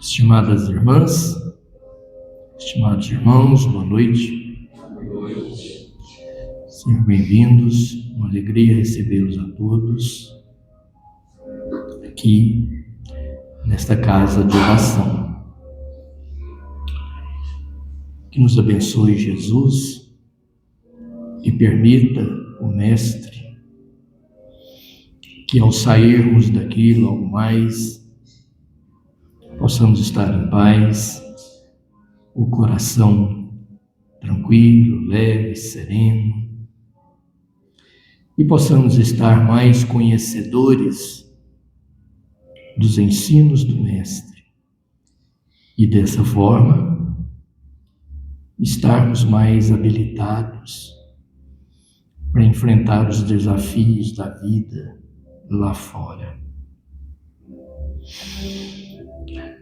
Estimadas irmãs, estimados irmãos, boa noite. Sejam bem-vindos, uma alegria recebê-los a todos aqui nesta casa de oração. Que nos abençoe Jesus e permita o Mestre que ao sairmos daqui logo mais possamos estar em paz, o coração tranquilo, leve, sereno, e possamos estar mais conhecedores dos ensinos do Mestre e dessa forma estarmos mais habilitados para enfrentar os desafios da vida lá fora.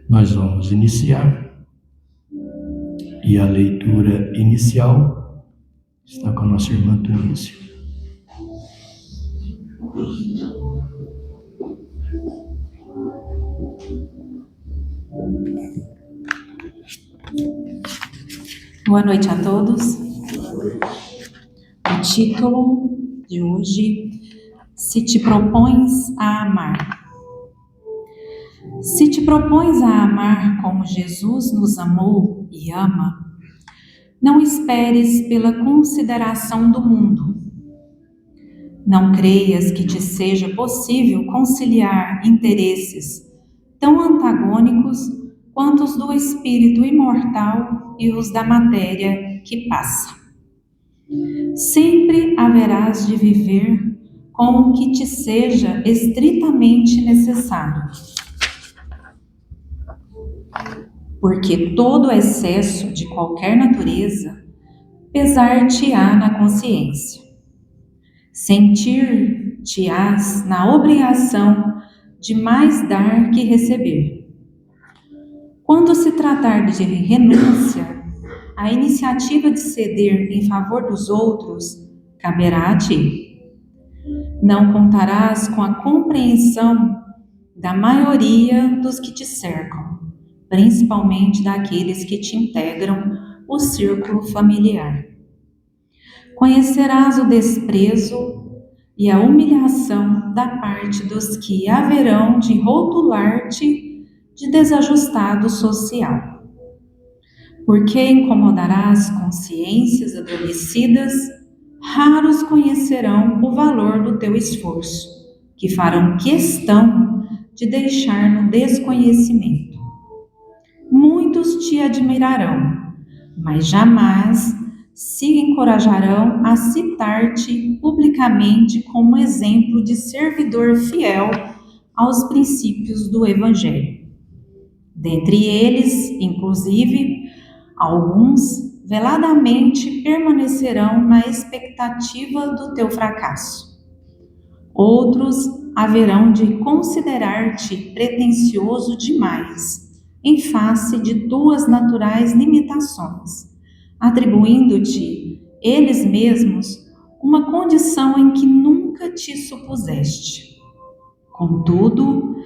Nós vamos iniciar e a leitura inicial está com a nossa irmã Tunísia. Boa noite a todos. O título de hoje: Se te propões a amar. Se te propões a amar como Jesus nos amou e ama, não esperes pela consideração do mundo. Não creias que te seja possível conciliar interesses tão antagônicos quanto os do espírito imortal e os da matéria que passa. Sempre haverás de viver com o que te seja estritamente necessário, porque todo excesso de qualquer natureza pesar-te-á na consciência. Sentir-te-ás na obrigação de mais dar que receber. Quando se tratar de renúncia, a iniciativa de ceder em favor dos outros caberá a ti. Não contarás com a compreensão da maioria dos que te cercam, principalmente daqueles que te integram o círculo familiar. Conhecerás o desprezo e a humilhação da parte dos que haverão de rotular-te de desajustado social. Porque incomodarás consciências adormecidas, raros conhecerão o valor do teu esforço, que farão questão de deixar no desconhecimento. Muitos te admirarão, mas jamais se encorajarão a citar-te publicamente como exemplo de servidor fiel aos princípios do Evangelho. Dentre eles, inclusive, alguns veladamente permanecerão na expectativa do teu fracasso. Outros haverão de considerar-te pretensioso demais, em face de tuas naturais limitações, atribuindo-te, eles mesmos, uma condição em que nunca te supuseste. Contudo,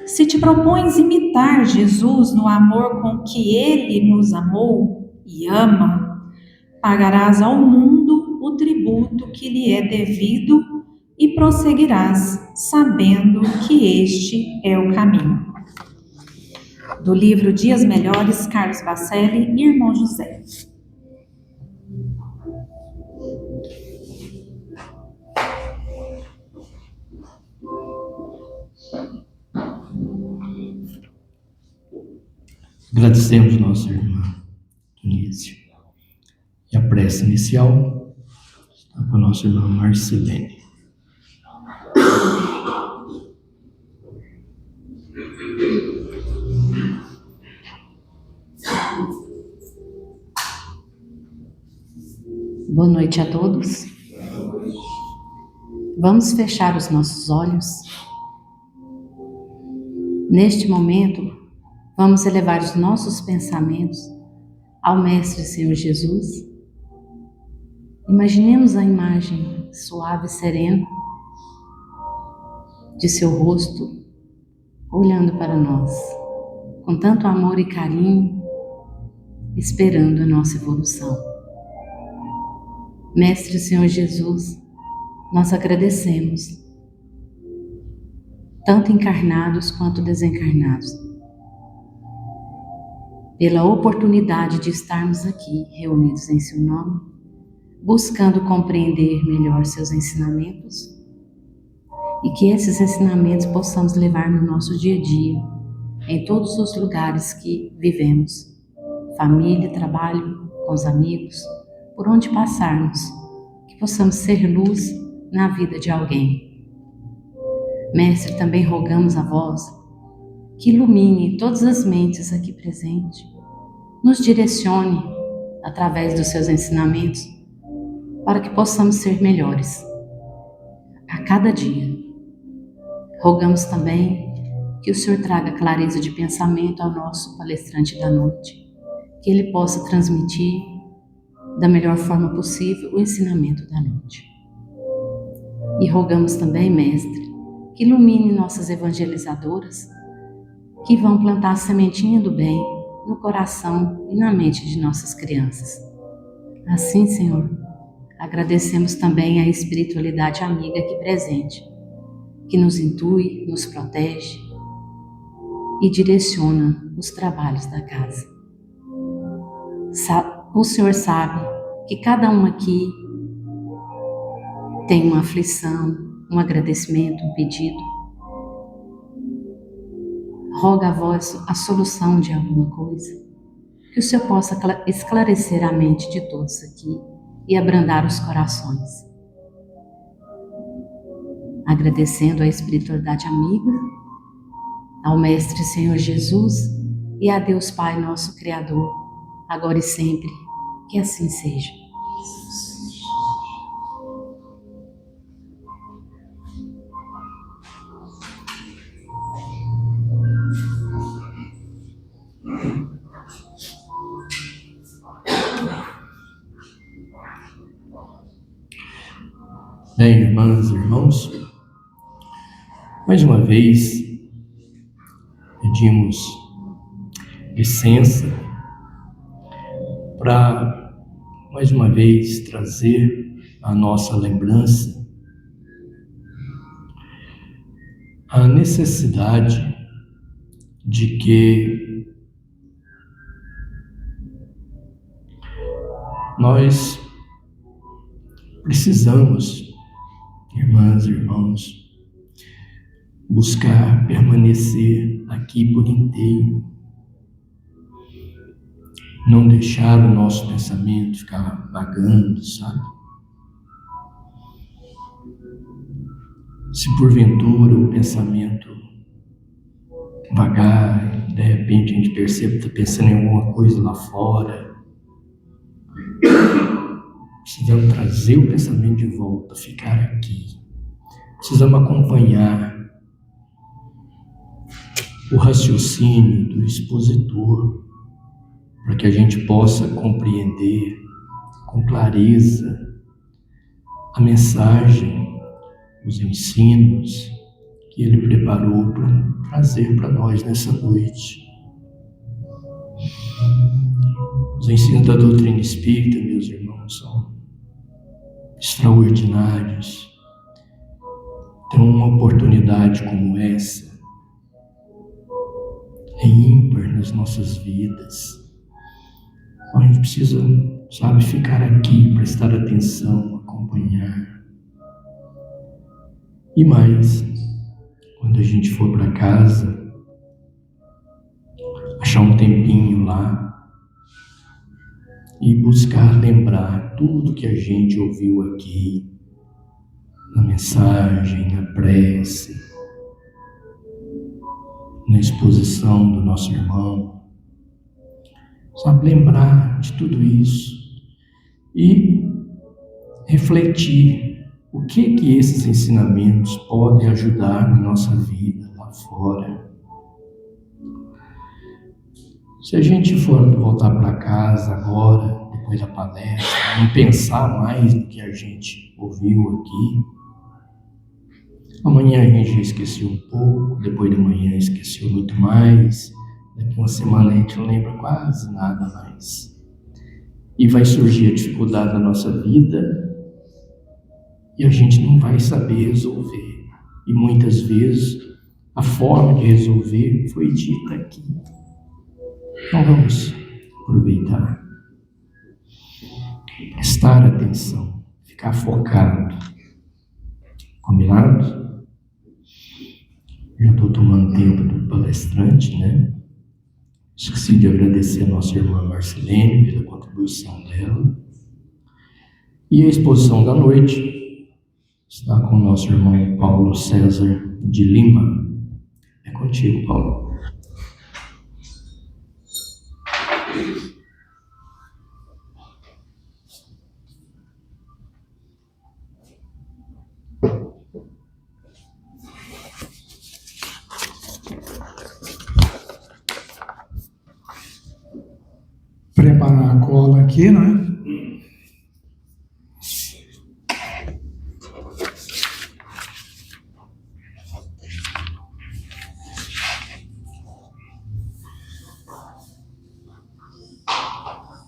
se te propões imitar Jesus no amor com que Ele nos amou e ama, pagarás ao mundo o tributo que lhe é devido e prosseguirás, sabendo que este é o caminho. Do livro Dias Melhores, Carlos Bacelli e Irmão José. Agradecemos nossa irmã Tunísia. E a prece inicial está com a nossa irmã Marcelene. Boa noite a todos. Vamos fechar os nossos olhos. Neste momento, vamos elevar os nossos pensamentos ao Mestre Senhor Jesus. Imaginemos a imagem suave e serena de seu rosto, olhando para nós, com tanto amor e carinho, esperando a nossa evolução. Mestre Senhor Jesus, nós agradecemos, tanto encarnados quanto desencarnados, pela oportunidade de estarmos aqui reunidos em seu nome, buscando compreender melhor seus ensinamentos e que esses ensinamentos possamos levar no nosso dia a dia, em todos os lugares que vivemos, família, trabalho, com os amigos, por onde passarmos, que possamos ser luz na vida de alguém. Mestre, também rogamos a vós que ilumine todas as mentes aqui presentes, nos direcione através dos seus ensinamentos para que possamos ser melhores a cada dia. Rogamos também que o Senhor traga clareza de pensamento ao nosso palestrante da noite, que ele possa transmitir da melhor forma possível o ensinamento da noite. E rogamos também, Mestre, que ilumine nossas evangelizadoras, que vão plantar a sementinha do bem no coração e na mente de nossas crianças. Assim, Senhor, agradecemos também a espiritualidade amiga aqui presente, que nos intui, nos protege e direciona os trabalhos da casa. O Senhor sabe que cada um aqui tem uma aflição, um agradecimento, um pedido. Roga a vós a solução de alguma coisa, que o Senhor possa esclarecer a mente de todos aqui e abrandar os corações. Agradecendo a espiritualidade amiga, ao Mestre Senhor Jesus e a Deus Pai, nosso Criador, agora e sempre, que assim seja. Bem, irmãs e irmãos, mais uma vez pedimos licença para mais uma vez trazer à nossa lembrança a necessidade de que nós precisamos, irmãs e irmãos, buscar permanecer aqui por inteiro, não deixar o nosso pensamento ficar vagando, sabe? Se porventura o pensamento vagar, de repente a gente percebe que está pensando em alguma coisa lá fora, precisamos trazer o pensamento de volta, ficar aqui. Precisamos acompanhar o raciocínio do expositor, para que a gente possa compreender com clareza a mensagem, os ensinos que ele preparou para trazer para nós nessa noite. Os ensinos da doutrina espírita, meus irmãos, são extraordinários. Então, uma oportunidade como essa é ímpar nas nossas vidas. Então, a gente precisa, sabe, ficar aqui, prestar atenção, acompanhar. E mais, quando a gente for para casa, achar um tempinho lá e buscar lembrar tudo que a gente ouviu aqui, na mensagem, na prece, na exposição do nosso irmão. Sabe, lembrar de tudo isso e refletir o que esses ensinamentos podem ajudar na nossa vida lá fora. Se a gente for voltar para casa agora, depois da palestra, não pensar mais no que a gente ouviu aqui, amanhã a gente já esqueceu um pouco, depois de amanhã esqueceu muito mais, daqui uma semana a gente não lembra quase nada mais. E vai surgir a dificuldade na nossa vida e a gente não vai saber resolver. E muitas vezes a forma de resolver foi dita aqui. Então vamos aproveitar, prestar atenção, ficar focado. Combinado? Já estou tomando tempo do palestrante, né? Esqueci de agradecer a nossa irmã Marcelene pela contribuição dela. E a exposição da noite está com o nosso irmão Paulo César de Lima. É contigo, Paulo. Preparar a cola aqui, né?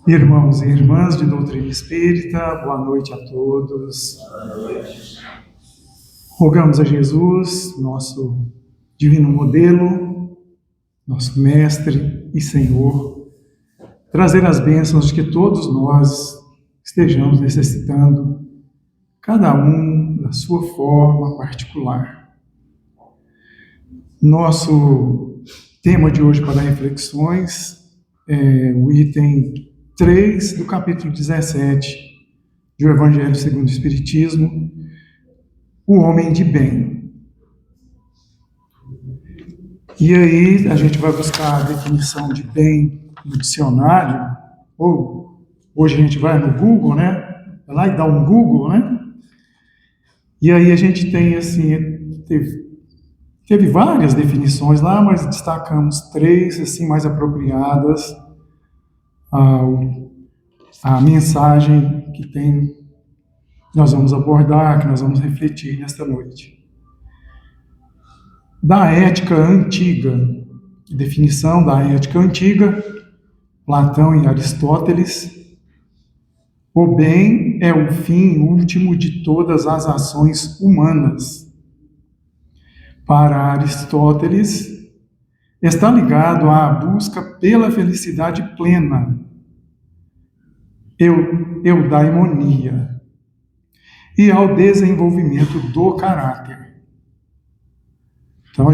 Irmãos e irmãs de doutrina espírita, boa noite a todos. Boa noite. Rogamos a Jesus, nosso divino modelo, nosso mestre e Senhor, trazer as bênçãos de que todos nós estejamos necessitando, cada um da sua forma particular. Nosso tema de hoje para reflexões é o item 3 do capítulo 17 do Evangelho segundo o Espiritismo, o homem de bem. E aí a gente vai buscar a definição de bem no dicionário, ou hoje a gente vai no Google, né? Vai lá e dá um Google, né? E aí a gente tem assim, teve várias definições lá, mas destacamos 3 assim mais apropriadas a mensagem que nós vamos abordar, que nós vamos refletir nesta noite. Da ética antiga, definição da ética antiga, Platão e Aristóteles: o bem é o fim último de todas as ações humanas. Para Aristóteles, está ligado à busca pela felicidade plena, eudaimonia, e ao desenvolvimento do caráter. Então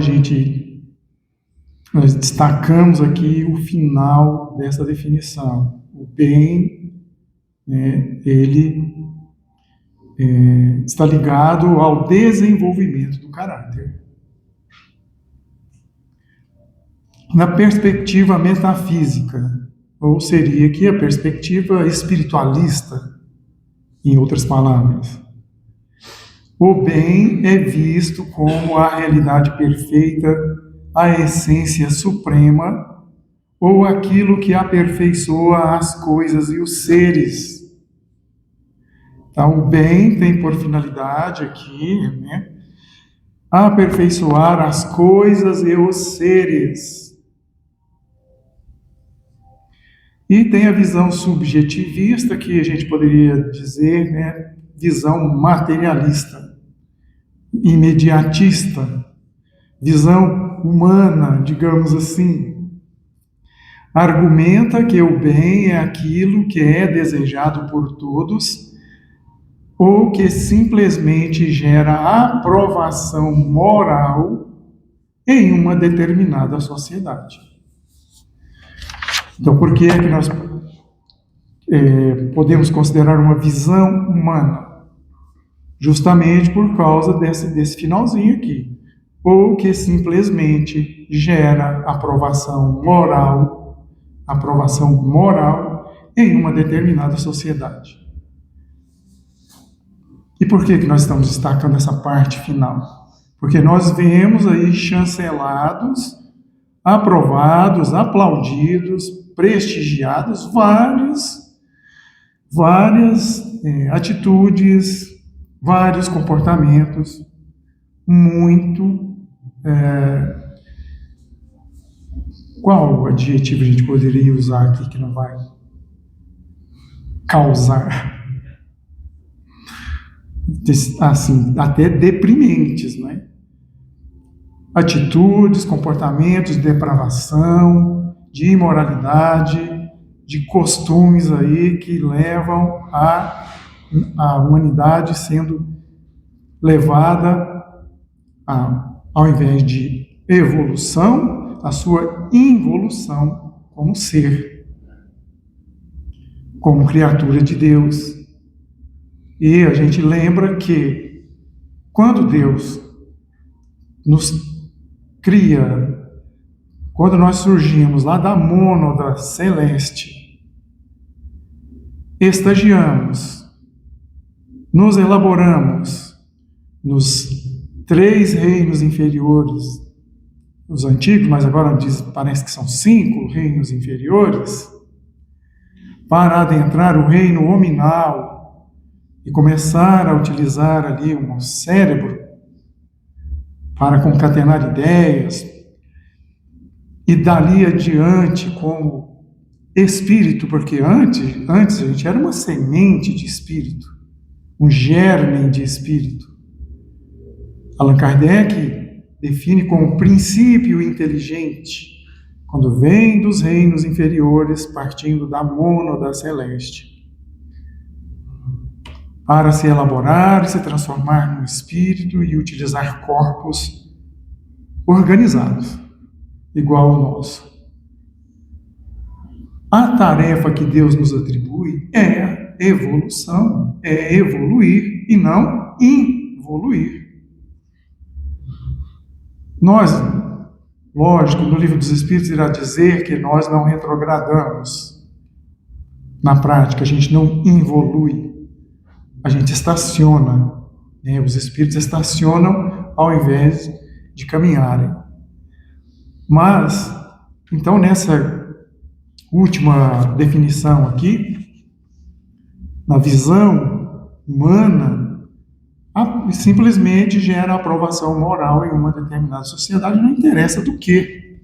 nós destacamos aqui o final dessa definição. O bem, né, ele está ligado ao desenvolvimento do caráter. Na perspectiva metafísica, ou seria aqui a perspectiva espiritualista, em outras palavras, o bem é visto como a realidade perfeita, a essência suprema, ou aquilo que aperfeiçoa as coisas e os seres. Então, o bem tem por finalidade aqui, né, aperfeiçoar as coisas e os seres. E tem a visão subjetivista, que a gente poderia dizer, né, visão materialista, imediatista, visão humana, digamos assim. Argumenta que o bem é aquilo que é desejado por todos, ou que simplesmente gera aprovação moral em uma determinada sociedade. Então, por que é que nós podemos considerar uma visão humana? Justamente por causa desse finalzinho aqui. Ou que simplesmente gera aprovação moral em uma determinada sociedade. E por que nós estamos destacando essa parte final? Porque nós vemos aí chancelados, aprovados, aplaudidos, prestigiados várias atitudes, vários comportamentos muito... qual adjetivo a gente poderia usar aqui que não vai causar, assim, até deprimentes, né? Atitudes, comportamentos de depravação, de imoralidade, de costumes aí que levam a humanidade sendo levada ao invés de evolução, a sua involução como ser, como criatura de Deus. E a gente lembra que quando Deus nos cria, quando nós surgimos lá da mônada celeste, estagiamos, nos elaboramos nos 3 reinos inferiores, os antigos, mas agora parece que são 5 reinos inferiores, para adentrar o reino hominal e começar a utilizar ali um cérebro para concatenar ideias, e dali adiante como espírito, porque antes a gente era uma semente de espírito, um germe de espírito. Allan Kardec define como princípio inteligente, quando vem dos reinos inferiores, partindo da mônada celeste, para se elaborar, se transformar num espírito e utilizar corpos organizados, igual ao nosso. A tarefa que Deus nos atribui é a evolução, é evoluir e não involuir. Nós, lógico, no Livro dos Espíritos irá dizer que nós não retrogradamos. Na prática, a gente não involui, a gente estaciona, né? Os espíritos estacionam ao invés de caminharem. Mas, então, nessa última definição aqui, na visão humana, simplesmente gera aprovação moral em uma determinada sociedade, não interessa do que.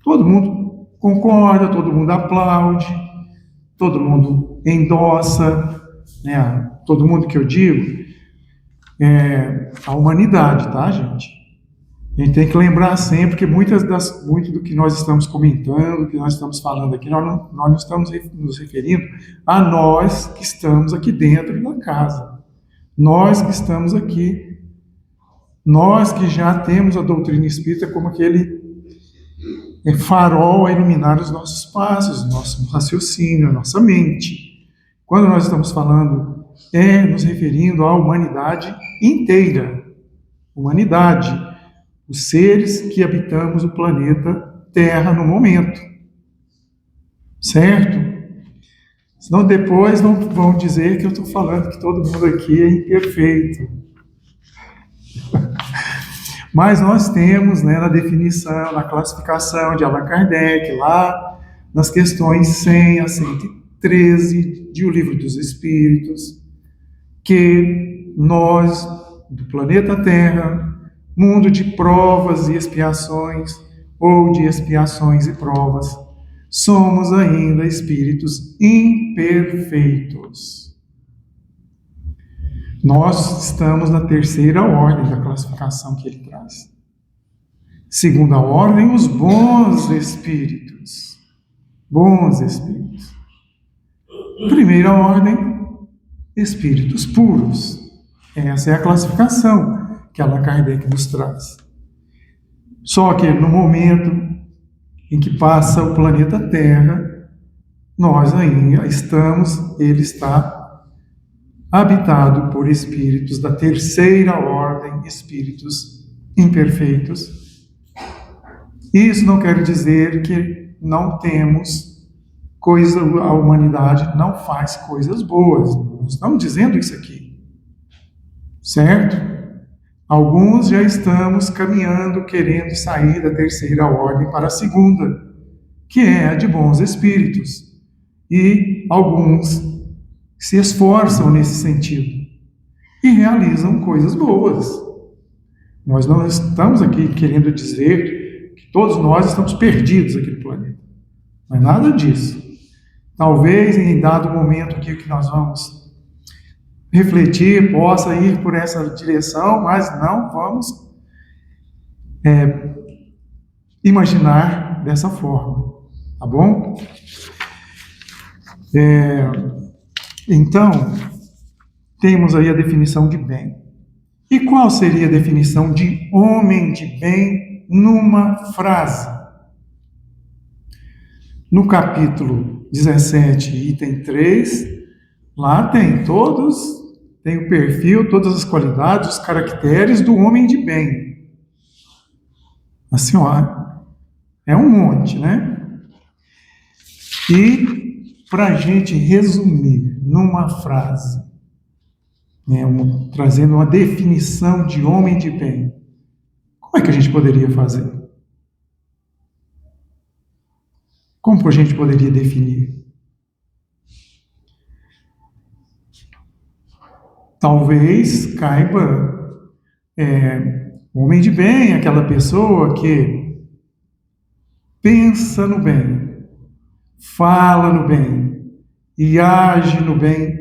Todo mundo concorda, todo mundo aplaude, todo mundo endossa, né? Todo mundo que eu digo é a humanidade, tá, gente? A gente tem que lembrar sempre que muito do que nós estamos comentando, que nós estamos falando aqui, nós não estamos nos referindo a nós que estamos aqui dentro da casa. Nós que estamos aqui, nós que já temos a doutrina espírita como aquele farol a iluminar os nossos passos, nosso raciocínio, a nossa mente. Quando nós estamos falando, nos referindo à humanidade inteira. Humanidade, os seres que habitamos o planeta Terra no momento. Certo? Senão depois não vão dizer que eu estou falando que todo mundo aqui é imperfeito. Mas nós temos, né, na definição, na classificação de Allan Kardec, lá nas questões 100 a 113 de O Livro dos Espíritos, que nós, do planeta Terra, mundo de provas e expiações, ou de expiações e provas, somos ainda espíritos imperfeitos. Nós estamos na 3ª ordem da classificação que ele traz. 2ª ordem, os bons espíritos. Bons espíritos. 1ª ordem, espíritos puros. Essa é a classificação que Allan Kardec nos traz. Só que no momento em que passa o planeta Terra, nós ainda ele está habitado por espíritos da 3ª ordem, espíritos imperfeitos. Isso não quer dizer que não temos a humanidade não faz coisas boas. Não estamos dizendo isso aqui. certo? Alguns já estamos caminhando, querendo sair da terceira ordem para a segunda, que é a de bons espíritos. E alguns se esforçam nesse sentido e realizam coisas boas. Nós não estamos aqui querendo dizer que todos nós estamos perdidos aqui no planeta. Não é nada disso. Talvez em dado momento aqui que nós vamos refletir, possa ir por essa direção, mas não vamos imaginar dessa forma, tá bom? Então, temos aí a definição de bem. E qual seria a definição de homem de bem numa frase? No capítulo 17, item 3, lá tem o perfil, todas as qualidades, os caracteres do homem de bem. Assim, ó, é um monte, né? E para a gente resumir numa frase, trazendo uma definição de homem de bem, como é que a gente poderia fazer? Como a gente poderia definir? Talvez caiba homem de bem, aquela pessoa que pensa no bem, fala no bem e age no bem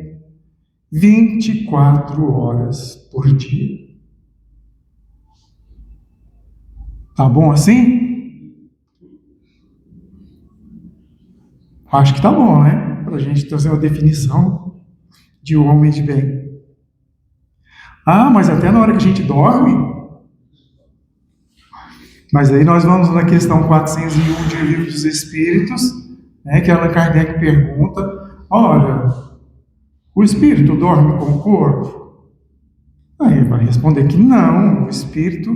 24 horas por dia. Tá bom assim? Acho que tá bom, né? Para a gente trazer uma definição de homem de bem. Ah, mas até na hora que a gente dorme? Mas aí nós vamos na questão 401 de O Livro dos Espíritos, né, que Allan Kardec pergunta, olha, o espírito dorme com o corpo? Aí ele vai responder que não, o espírito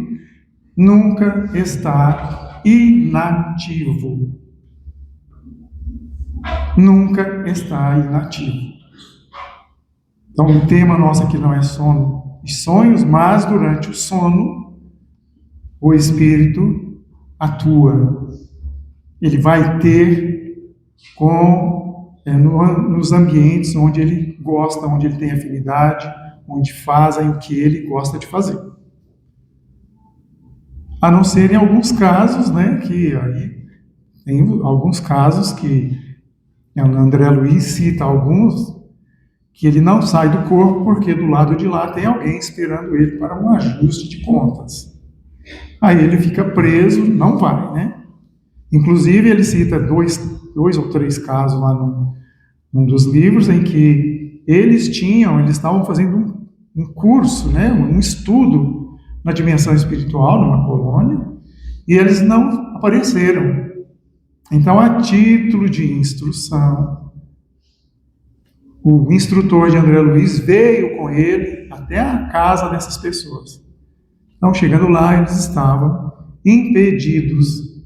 nunca está inativo. Nunca está inativo. Então, o tema nosso aqui não é sono e sonhos, mas durante o sono, o espírito atua. Ele vai ter nos ambientes onde ele gosta, onde ele tem afinidade, onde fazem o que ele gosta de fazer. A não ser em alguns casos, né, que aí tem alguns casos que André Luiz cita alguns, que ele não sai do corpo porque do lado de lá tem alguém esperando ele para um ajuste de contas. Aí ele fica preso, não vai, né? Inclusive ele cita dois ou três casos lá num dos livros em que eles estavam fazendo um curso, né, um estudo na dimensão espiritual, numa colônia, e eles não apareceram. Então, a título de instrução, o instrutor de André Luiz veio com ele até a casa dessas pessoas. Então, chegando lá, eles estavam impedidos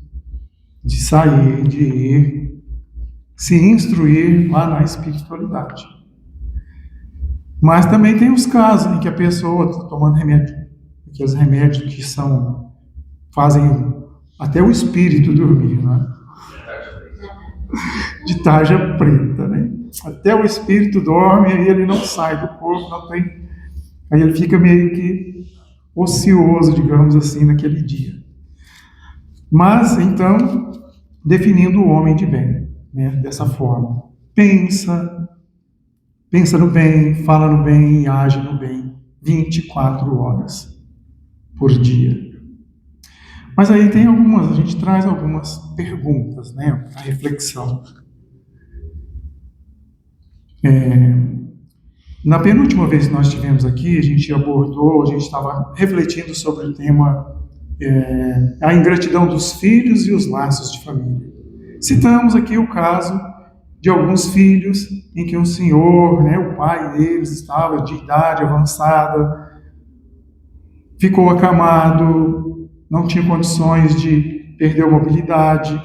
de sair, de ir, se instruir lá na espiritualidade. Mas também tem os casos em que a pessoa está tomando remédio, aqueles remédios que fazem até o espírito dormir, né? De tarja preta, né? Até o espírito dorme, aí ele não sai do corpo, não tem. Aí ele fica meio que ocioso, digamos assim, naquele dia. Mas, então, definindo o homem de bem, né? Dessa forma. Pensa no bem, fala no bem e age no bem 24 horas por dia. Mas aí a gente traz algumas perguntas, né, para reflexão. Na penúltima vez que nós estivemos aqui, a gente estava refletindo sobre o tema a ingratidão dos filhos e os laços de família. Citamos aqui o caso de alguns filhos em que um senhor, né, o pai deles estava de idade avançada, ficou acamado, não tinha condições de perder a mobilidade,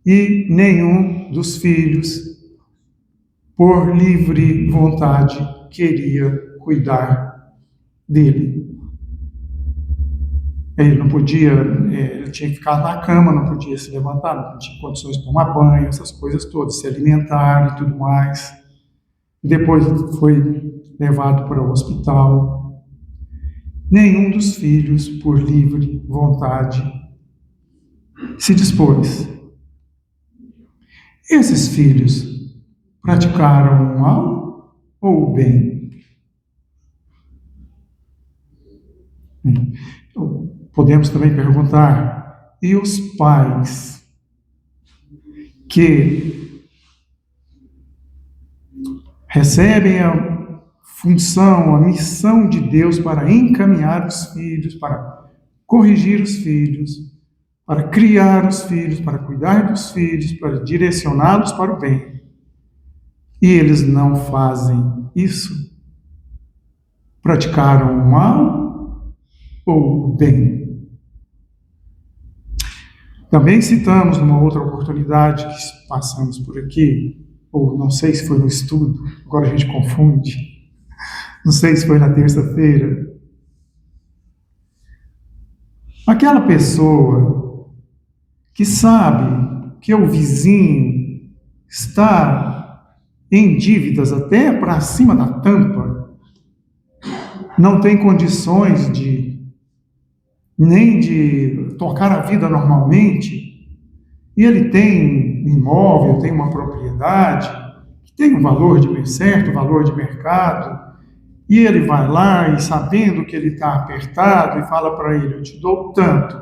e nenhum dos filhos, por livre vontade, queria cuidar dele. Ele não podia, ele tinha que ficar na cama, não podia se levantar, não tinha condições de tomar banho, essas coisas todas, se alimentar e tudo mais. E depois foi levado para o hospital. Nenhum dos filhos, por livre vontade, se dispôs. Esses filhos praticaram o mal ou o bem? Podemos também perguntar, e os pais que recebem a função, a missão de Deus para encaminhar os filhos, para corrigir os filhos, para criar os filhos, para cuidar dos filhos, para direcioná-los para o bem, e eles não fazem isso? Praticaram o mal ou o bem? Também citamos numa outra oportunidade que passamos por aqui, ou não sei se foi no estudo, agora a gente confunde, não sei se foi na terça-feira. Aquela pessoa que sabe que o vizinho está em dívidas até para cima da tampa, não tem condições nem de tocar a vida normalmente, e ele tem um imóvel, tem uma propriedade, que tem um valor de certo valor de mercado, e ele vai lá e sabendo que ele está apertado, e fala para ele, eu te dou tanto,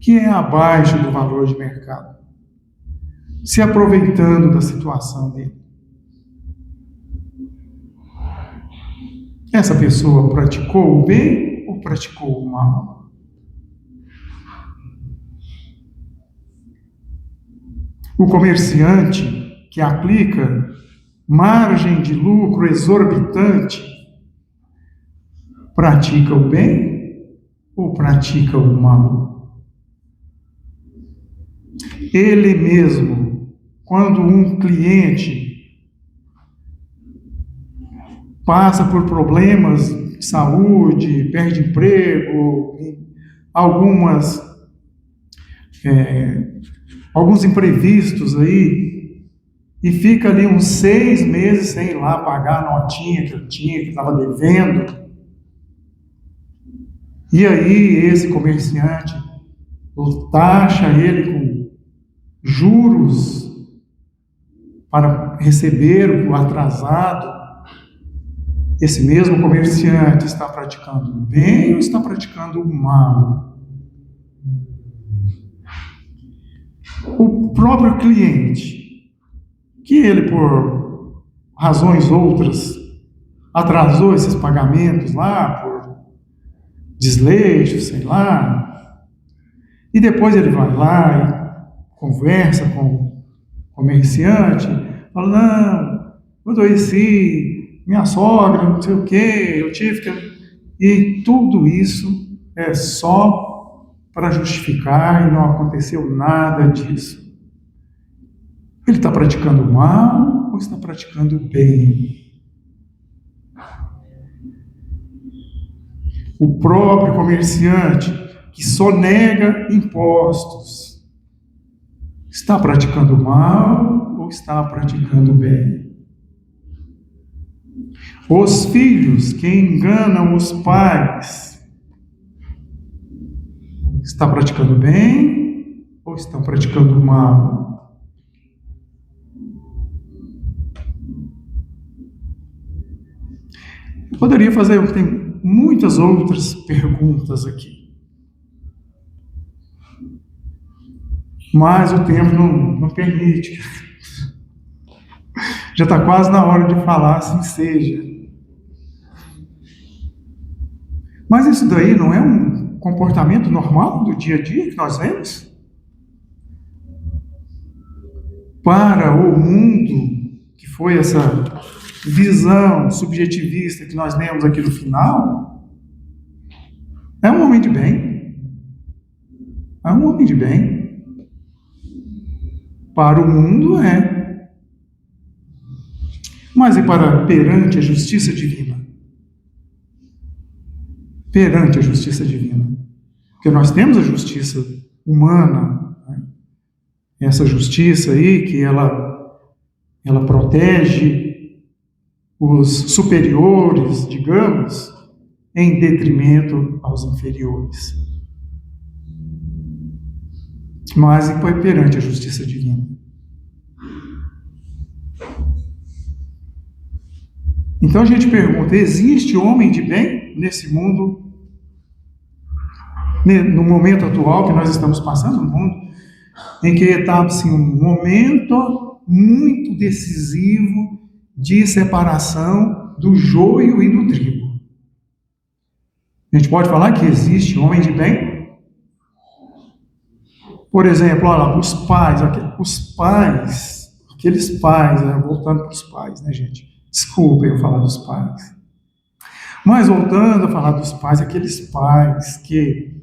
que é abaixo do valor de mercado, se aproveitando da situação dele. Essa pessoa praticou o bem ou praticou o mal? O comerciante que aplica margem de lucro exorbitante pratica o bem ou pratica o mal? Ele mesmo, quando um cliente passa por problemas de saúde, perde emprego, alguns imprevistos aí, e fica ali uns 6 meses sem ir lá pagar a notinha que eu tinha, que estava devendo. E aí esse comerciante taxa ele com juros para receber o atrasado. Esse mesmo comerciante está praticando o bem ou está praticando o mal? O próprio cliente, que ele por razões outras atrasou esses pagamentos lá, por desleixo, sei lá, e depois ele vai lá e conversa com o comerciante, fala, não, eu adoeci, minha sogra, não sei o quê, eu tive que... E tudo isso é só para justificar e não aconteceu nada disso. Ele está praticando o mal ou está praticando o bem? O próprio comerciante que sonega impostos está praticando o mal ou está praticando o bem? Os filhos que enganam os pais está praticando bem ou estão praticando o mal? Eu poderia fazer, tem muitas outras perguntas aqui, mas o tempo não permite. Já está quase na hora de falar, assim seja. Mas isso daí não é um comportamento normal do dia a dia que nós vemos? Para o mundo, que foi essa visão subjetivista que nós lemos aqui no final, é um homem de bem. É um homem de bem. Para o mundo é. Mas e para perante a justiça divina? perante a justiça divina. Porque nós temos a justiça humana, né? Essa justiça aí que ela protege os superiores, digamos, em detrimento aos inferiores. Mas foi perante a justiça divina. Então a gente pergunta, existe homem de bem nesse mundo, no momento atual que nós estamos passando, no mundo, em que está assim, um momento muito decisivo de separação do joio e do trigo. A gente pode falar que existe homem de bem? Por exemplo, olha lá, aqueles pais, né, voltando para os pais, né, gente? Desculpem eu falar dos pais. Mas voltando a falar dos pais, aqueles pais que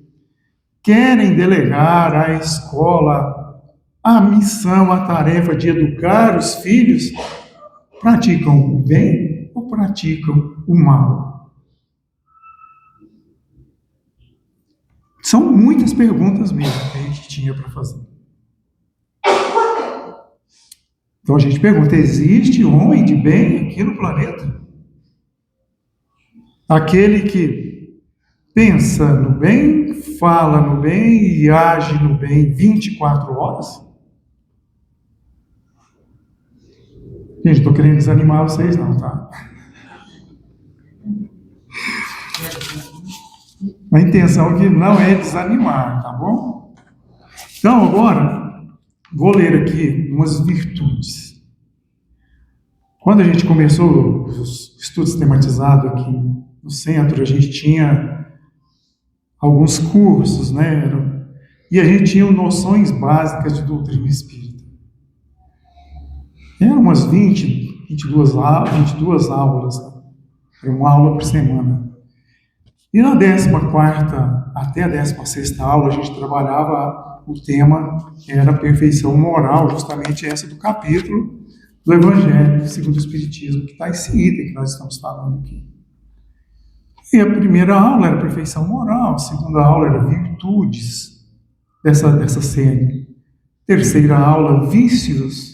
querem delegar à escola a missão, a tarefa de educar os filhos, praticam o bem ou praticam o mal? São muitas perguntas mesmo que a gente tinha para fazer. Então a gente pergunta, existe homem de bem aqui no planeta? Aquele que pensa no bem, fala no bem e age no bem 24 horas? Gente, estou querendo desanimar vocês não, tá? A intenção aqui não é desanimar, tá bom? Então, agora, vou ler aqui umas virtudes. Quando a gente começou os estudos tematizados aqui no centro, a gente tinha alguns cursos, né? E a gente tinha noções básicas de doutrina espírita. Eram umas 22 aulas, uma aula por semana. E na 14ª até a 16ª aula, a gente trabalhava o tema que era perfeição moral, justamente essa do capítulo do Evangelho segundo o Espiritismo, que está esse item que nós estamos falando aqui. E a primeira aula era perfeição moral, a segunda aula era virtudes dessa série. Terceira aula, vícios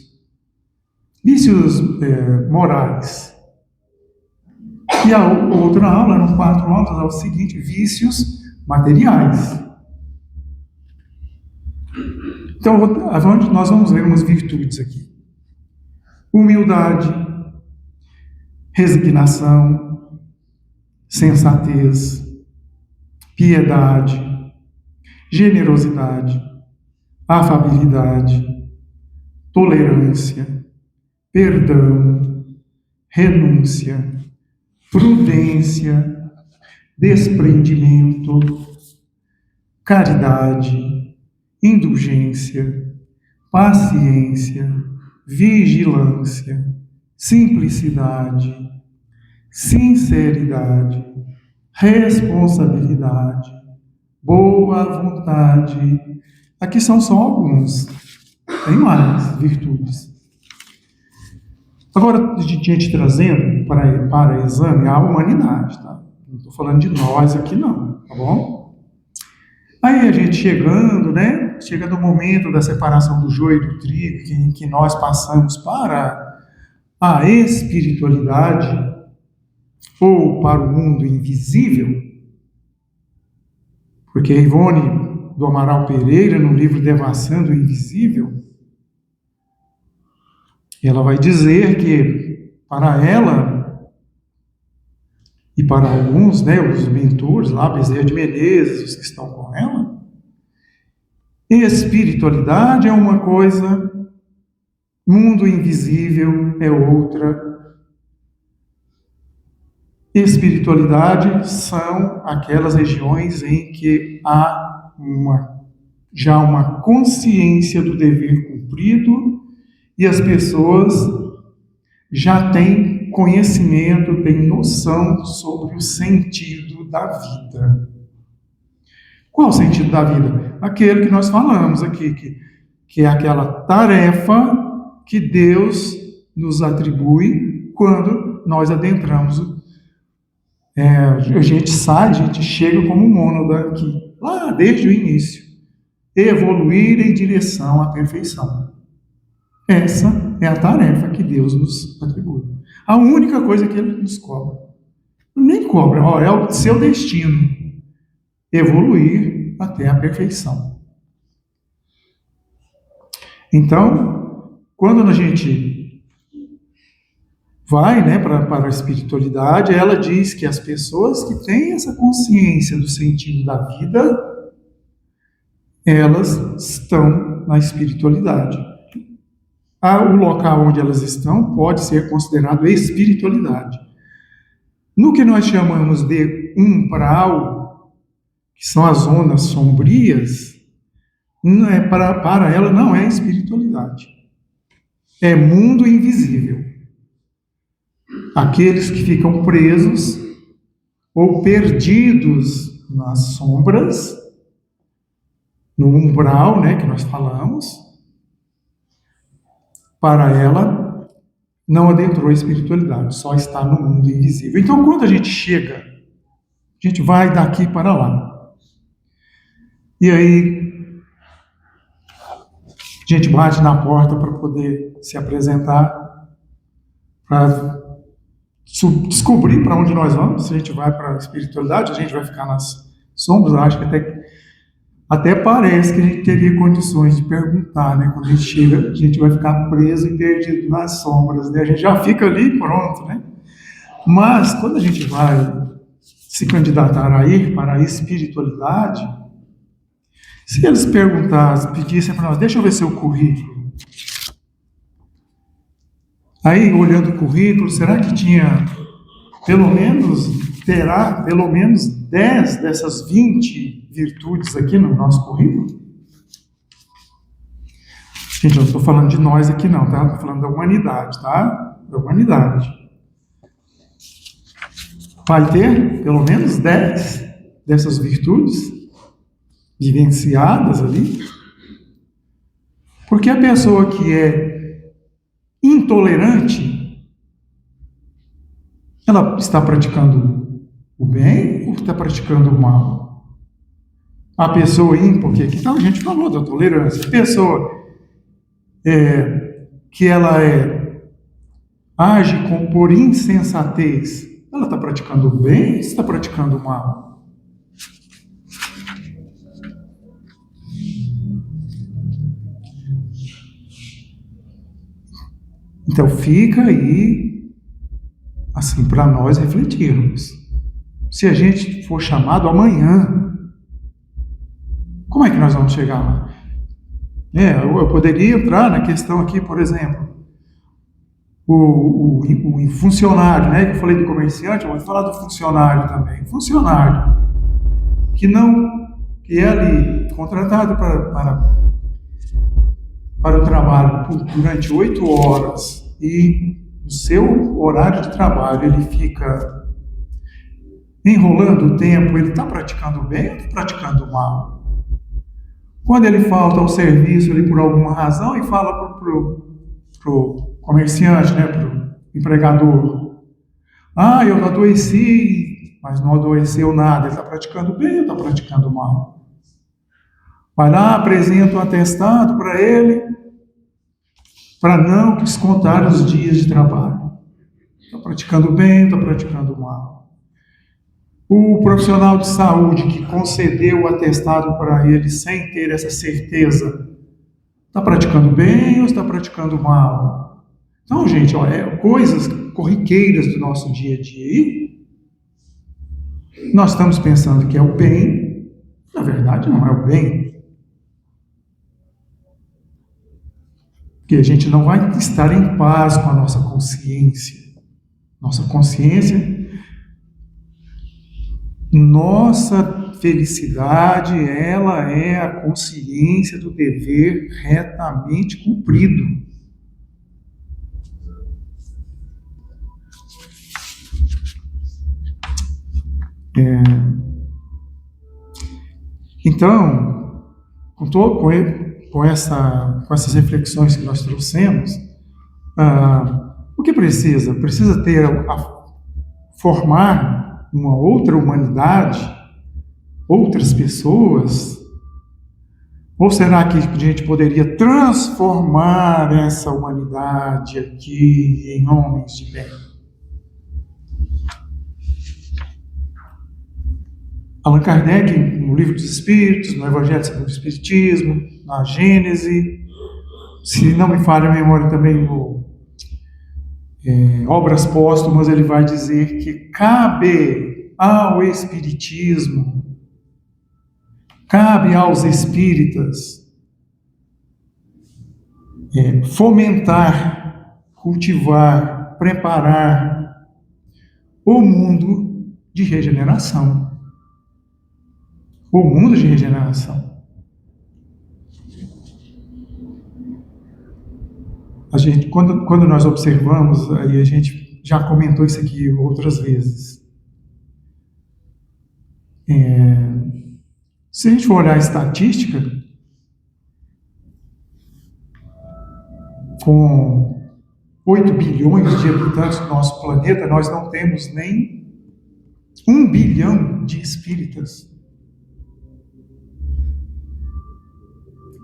morais. E a outra aula, eram 4 aulas, é o seguinte, vícios materiais. Então, nós vamos ver umas virtudes aqui. Humildade, resignação, sensatez, piedade, generosidade, afabilidade, tolerância, perdão, renúncia, prudência, desprendimento, caridade, indulgência, paciência, vigilância, simplicidade, sinceridade, responsabilidade, boa vontade. Aqui são só alguns. Tem mais virtudes. Agora, a gente trazendo para exame a humanidade, tá? Não estou falando de nós aqui não, tá bom? Aí a gente chegando, né? Chega no momento da separação do joio e do trigo, em que nós passamos para a espiritualidade, ou para o mundo invisível, porque a Ivone do Amaral Pereira, no livro Devassando o Invisível, ela vai dizer que para ela e para alguns, né, os mentores lá, Bezerra de Menezes, os que estão com ela, espiritualidade é uma coisa, mundo invisível é outra. Espiritualidade são aquelas regiões em que há já uma consciência do dever cumprido e as pessoas já têm conhecimento, têm noção sobre o sentido da vida. Qual o sentido da vida? Aquele que nós falamos aqui, que é aquela tarefa que Deus nos atribui quando nós adentramos A gente chega como mônada aqui, lá desde o início, evoluir em direção à perfeição. Essa é a tarefa que Deus nos atribui. A única coisa que Ele nos cobra. Nem cobra, é o seu destino. Evoluir até a perfeição. Então, quando a gente vai, né, para a espiritualidade, ela diz que as pessoas que têm essa consciência do sentido da vida, elas estão na espiritualidade. O local onde elas estão pode ser considerado espiritualidade. No que nós chamamos de umbral, que são as zonas sombrias, para ela não é espiritualidade. É mundo invisível. Aqueles que ficam presos ou perdidos nas sombras, no umbral, né, que nós falamos, para ela não adentrou a espiritualidade, só está no mundo invisível. Então, quando a gente chega, a gente vai daqui para lá. E aí, a gente bate na porta para poder se apresentar, para descobrir para onde nós vamos. Se a gente vai para a espiritualidade, a gente vai ficar nas sombras. Eu acho que até parece que a gente teria condições de perguntar, né? Quando a gente chega, a gente vai ficar preso e perdido nas sombras, né? A gente já fica ali pronto, né? Mas quando a gente vai se candidatar a ir para a espiritualidade, se eles perguntassem, pedissem para nós, deixa eu ver seu currículo. Aí, olhando o currículo, será que terá pelo menos 10 dessas 20 virtudes aqui no nosso currículo? Gente, eu não estou falando de nós aqui não, tá? Estou falando da humanidade, tá? Da humanidade. Vai ter pelo menos 10 dessas virtudes vivenciadas ali? Porque a pessoa que é intolerante, ela está praticando o bem ou está praticando o mal? A pessoa porque aqui a gente falou da tolerância. A pessoa que ela age por insensatez, ela está praticando o bem ou está praticando o mal? Então fica aí, assim, para nós refletirmos. Se a gente for chamado amanhã, como é que nós vamos chegar lá? Eu poderia entrar na questão aqui, por exemplo, o funcionário, né? Que eu falei do comerciante, eu vou falar do funcionário também. Funcionário que é ali contratado para o trabalho durante 8 horas e no seu horário de trabalho ele fica enrolando o tempo, ele está praticando bem ou está praticando mal? Quando ele falta ao serviço ali por alguma razão e fala para o comerciante, né, para o empregador, eu adoeci, mas não adoeceu nada, ele está praticando bem ou está praticando mal? Vai lá, apresenta um atestado para ele, para não descontar os dias de trabalho. Está praticando bem, está praticando mal. O profissional de saúde que concedeu o atestado para ele sem ter essa certeza, está praticando bem ou está praticando mal? Então, gente, coisas corriqueiras do nosso dia a dia. Nós estamos pensando que é o bem, na verdade não é o bem. Porque a gente não vai estar em paz com a nossa consciência. Nossa felicidade, ela é a consciência do dever retamente cumprido. Então, com essas reflexões que nós trouxemos, o que precisa? Precisa formar uma outra humanidade, outras pessoas? Ou será que a gente poderia transformar essa humanidade aqui em homens de bem? Allan Kardec, no Livro dos Espíritos, no Evangelho segundo o Espiritismo, na Gênese, se não me falha a memória também, no Obras Póstumas, ele vai dizer que cabe ao Espiritismo, cabe aos espíritas fomentar, cultivar, preparar o mundo de regeneração. O mundo de regeneração. A gente, quando nós observamos, aí a gente já comentou isso aqui outras vezes. Se a gente for olhar a estatística, com 8 bilhões de habitantes do nosso planeta, nós não temos nem 1 bilhão de espíritas.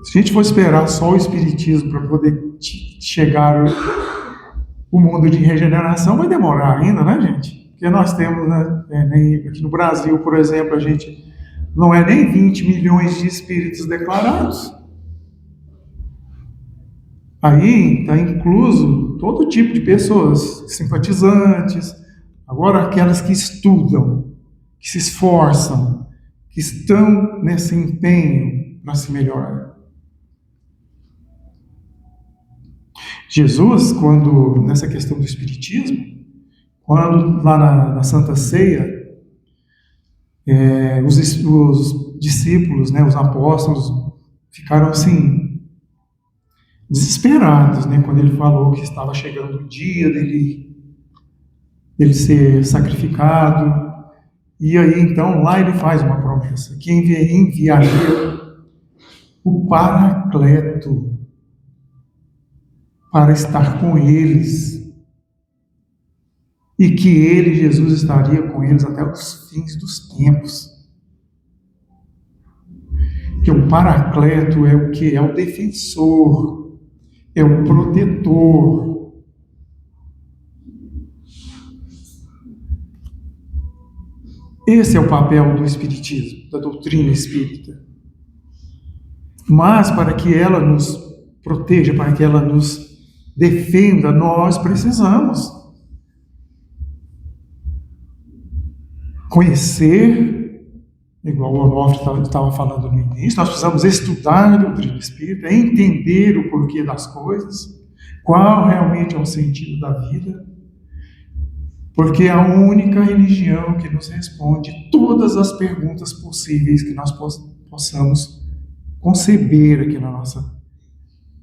Se a gente for esperar só o Espiritismo para poder chegar o mundo de regeneração, vai demorar ainda, né, gente? Porque nós temos, né, aqui no Brasil, por exemplo, a gente não é nem 20 milhões de espíritos declarados. Aí está incluso todo tipo de pessoas, simpatizantes, agora aquelas que estudam, que se esforçam, que estão nesse empenho para se melhorar. Jesus, quando, nessa questão do Espiritismo, quando lá na Santa Ceia, os discípulos, né, os apóstolos, ficaram assim, desesperados, né, quando ele falou que estava chegando o dia dele ser sacrificado. E aí, então, lá ele faz uma promessa, que enviaria o Paracleto para estar com eles, e que ele, Jesus, estaria com eles até os fins dos tempos. Que o Paracleto é o que? É o defensor, é o protetor. Esse é o papel do Espiritismo, da doutrina espírita. Mas para que ela nos proteja, para que ela nos defenda, nós precisamos conhecer, igual o Onofre estava falando no início, nós precisamos estudar a doutrina espírita, entender o porquê das coisas, qual realmente é o sentido da vida, porque é a única religião que nos responde todas as perguntas possíveis que nós possamos conceber aqui na nossa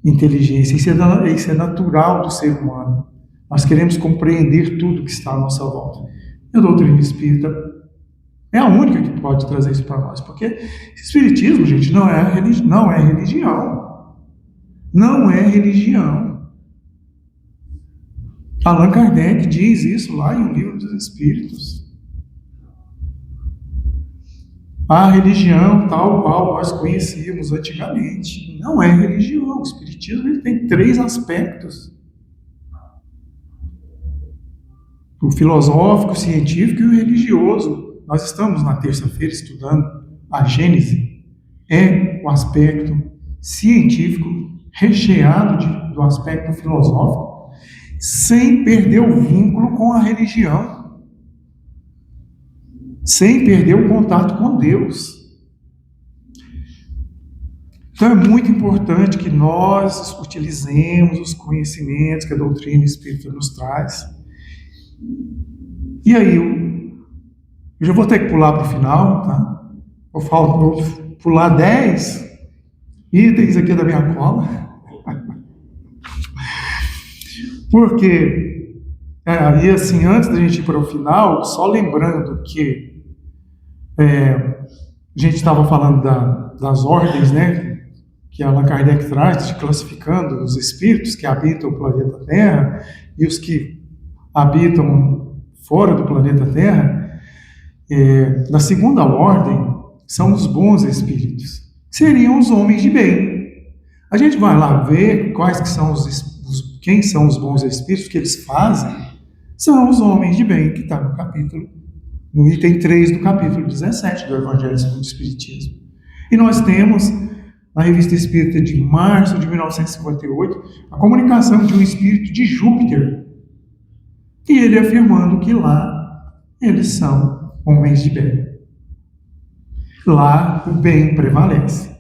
inteligência. Isso é natural do ser humano. Nós queremos compreender tudo que está à nossa volta. E a doutrina espírita é a única que pode trazer isso para nós, porque espiritismo, gente, não é religião. Não é religião. Allan Kardec diz isso lá em O Livro dos Espíritos. A religião tal qual nós conhecíamos antigamente não é religião. O Espiritismo ele tem 3 aspectos: o filosófico, o científico e o religioso. Nós estamos na terça-feira estudando a Gênese. É o aspecto científico recheado do aspecto filosófico, sem perder o vínculo com a religião, sem perder o contato com Deus. Então é muito importante que nós utilizemos os conhecimentos que a doutrina espírita nos traz. E aí, eu já vou ter que pular para o final, tá? Vou pular 10 itens aqui da minha cola. Porque, aí assim, antes da gente ir para o final, só lembrando que a gente estava falando das ordens, né, que Allan Kardec traz, classificando os espíritos que habitam o planeta Terra e os que habitam fora do planeta Terra. Da segunda ordem são os bons espíritos, que seriam os homens de bem. A gente vai lá ver quais que são quem são os bons espíritos, que eles fazem, são os homens de bem, que está no item 3 do capítulo 17 do Evangelho segundo o Espiritismo. E nós temos, na Revista Espírita de março de 1958, a comunicação de um espírito de Júpiter, e ele afirmando que lá eles são homens de bem. Lá o bem prevalece.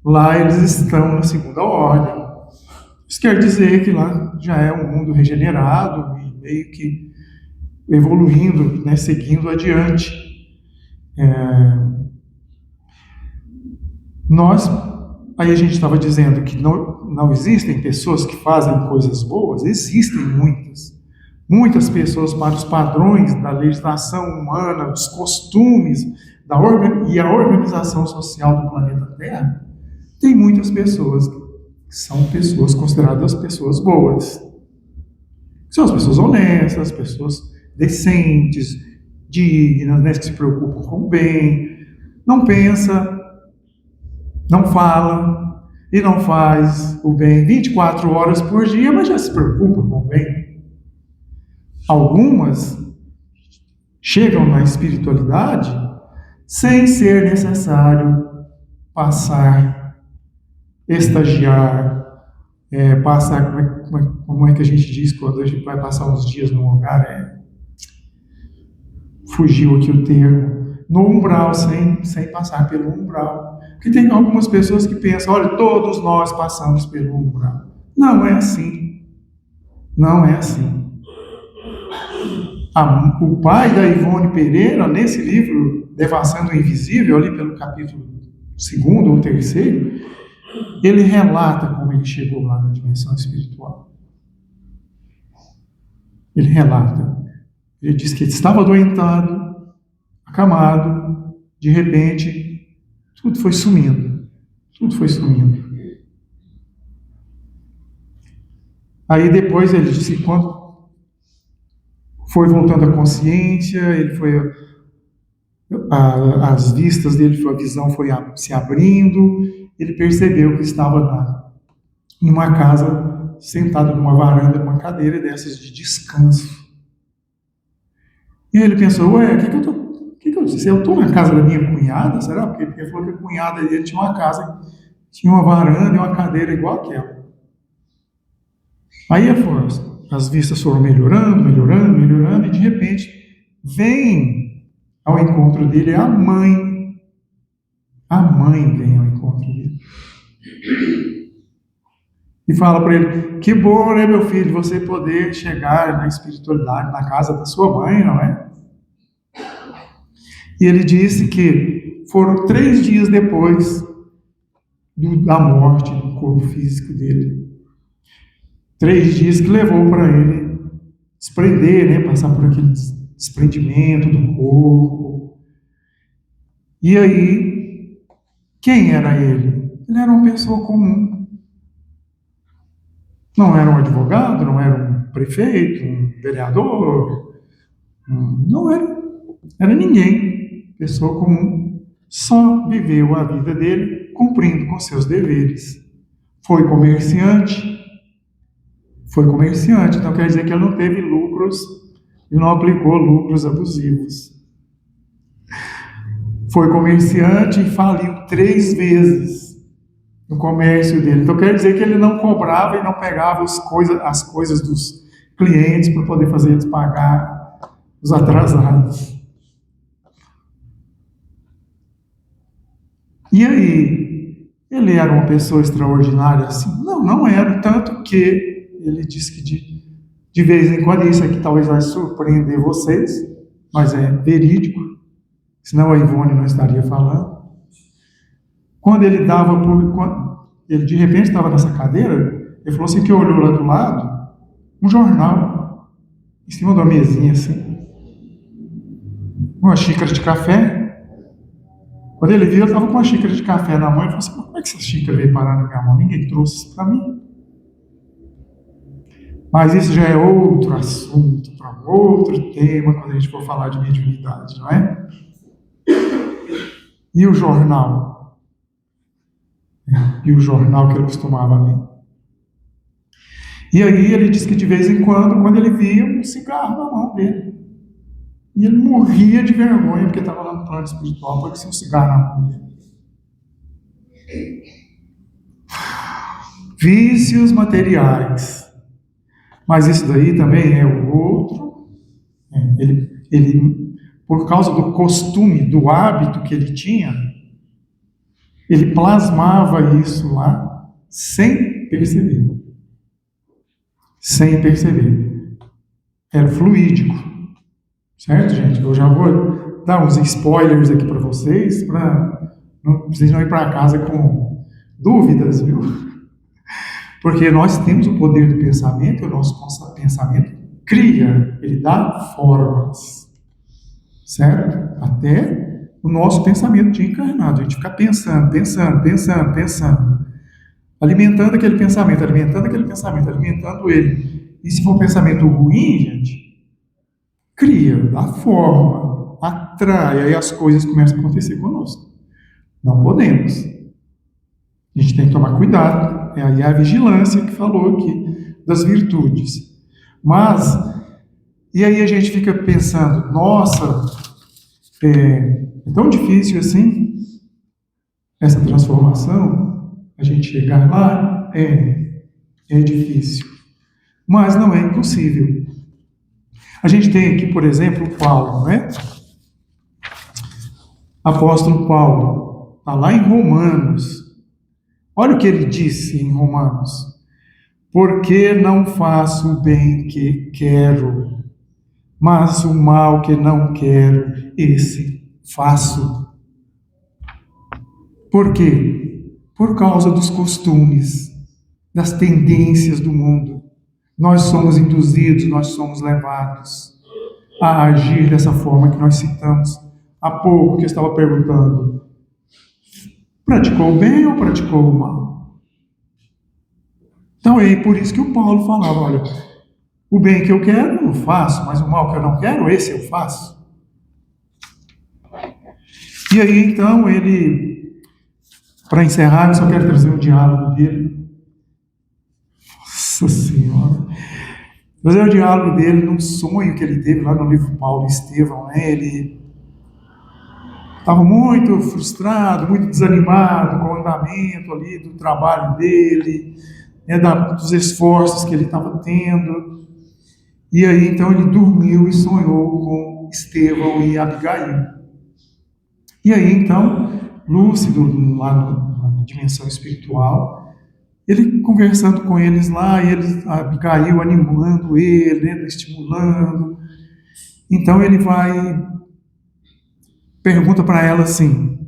Lá eles estão na segunda ordem. Isso quer dizer que lá já é um mundo regenerado e meio que evoluindo, né, seguindo adiante. Aí a gente estava dizendo que não existem pessoas que fazem coisas boas. Existem muitas. Muitas pessoas, para os padrões da legislação humana, dos costumes e a organização social do planeta Terra, tem muitas pessoas que são pessoas consideradas pessoas boas. São as pessoas honestas, pessoas decentes, dignas, né, que se preocupam com o bem, não pensa, não fala e não faz o bem 24 horas por dia, mas já se preocupa com o bem. Algumas chegam na espiritualidade sem ser necessário passar, estagiar, passar, como é que a gente diz quando a gente vai passar uns dias num lugar, fugiu aqui o termo, no umbral, sem passar pelo umbral. Porque tem algumas pessoas que pensam, olha, todos nós passamos pelo umbral. Não é assim. Não é assim. O pai da Ivone Pereira, nesse livro, Devassando o Invisível, ali pelo capítulo 2º ou 3º, ele relata como ele chegou lá na dimensão espiritual. Ele relata. Ele diz que ele estava adoentado, acamado, de repente, tudo foi sumindo. Tudo foi sumindo. Aí depois ele disse que quando foi voltando à consciência, ele foi, as vistas dele, a visão foi se abrindo, ele percebeu que estava numa casa, sentado numa varanda, numa cadeira dessas de descanso. E ele pensou, ué, o que eu disse? Eu estou na casa da minha cunhada? Será? Porque ele falou que a cunhada dele tinha uma casa, tinha uma varanda e uma cadeira igual aquela. Aí as vistas foram melhorando, e de repente vem ao encontro dele a mãe. A mãe vem ao encontro dele. E fala para ele, que bom, né, meu filho, você poder chegar na espiritualidade, na casa da sua mãe, não é? E ele disse que foram 3 dias depois da morte do corpo físico dele. 3 dias que levou para ele desprender, né, passar por aquele desprendimento do corpo. E aí, quem era ele? Ele era uma pessoa comum. Não era um advogado, não era um prefeito, um vereador, não era ninguém. Pessoa comum. Só viveu a vida dele cumprindo com seus deveres. Foi comerciante, então quer dizer que ele não teve lucros e não aplicou lucros abusivos. Foi comerciante e faliu 3 vezes no comércio dele. Então quer dizer que ele não cobrava e não pegava as coisas dos clientes para poder fazer eles pagar os atrasados. E aí, ele era uma pessoa extraordinária assim? Não era, tanto que ele disse que de vez em quando, isso aqui talvez vai surpreender vocês, mas é verídico, senão a Ivone não estaria falando. Quando ele ele de repente estava nessa cadeira, ele falou assim que olhou lá do lado, um jornal, em cima de uma mesinha assim, uma xícara de café. Quando ele viu, ele estava com uma xícara de café na mão e falou assim, como é que essa xícara veio parar na minha mão? Ninguém trouxe isso para mim. Mas isso já é outro assunto, para outro tema, quando a gente for falar de mediunidade, não é? E o jornal? E o jornal que ele costumava ler? E aí ele disse que de vez em quando ele via um cigarro na mão dele. E ele morria de vergonha, porque estava lá no plano espiritual, porque tinha um cigarro na mão dele. Vícios materiais. Mas isso daí também é o outro. Ele, por causa do costume, do hábito que ele tinha, ele plasmava isso lá sem perceber. Sem perceber. Era fluídico. Certo, gente? Eu já vou dar uns spoilers aqui para vocês, para vocês não ir para casa com dúvidas, viu? Porque nós temos o poder do pensamento, e o nosso pensamento cria, ele dá formas, certo? Até o nosso pensamento de encarnado, a gente fica pensando, alimentando aquele pensamento, alimentando ele. E se for um pensamento ruim, gente, cria, dá forma, atrai, aí as coisas começam a acontecer conosco. Não podemos. A gente tem que tomar cuidado. É aí a vigilância que falou aqui das virtudes. Mas, e aí a gente fica pensando, nossa, é tão difícil assim essa transformação, a gente chegar lá, é difícil. Mas não é impossível. A gente tem aqui, por exemplo, Paulo, né? Apóstolo Paulo, está lá em Romanos. Olha o que ele disse em Romanos. Porque não faço o bem que quero, mas o mal que não quero, esse faço. Por quê? Por causa dos costumes, das tendências do mundo. Nós somos induzidos, nós somos levados a agir dessa forma que nós citamos há pouco, que eu estava perguntando. Praticou o bem ou praticou o mal? Então é por isso que o Paulo falava, olha, o bem que eu quero eu faço, mas o mal que eu não quero, esse eu faço. E aí então ele, para encerrar, eu só quero trazer um diálogo dele. Nossa Senhora! Trazer o diálogo dele num sonho que ele teve lá no livro Paulo e Estevão, né? Ele estava muito frustrado, muito desanimado com o andamento ali do trabalho dele, né, dos esforços que ele estava tendo. E aí então ele dormiu e sonhou com Estevão e Abigail. E aí então, lúcido lá na dimensão espiritual, ele conversando com eles lá, e a Abigail animando ele, né, estimulando. Então ele pergunta para ela assim: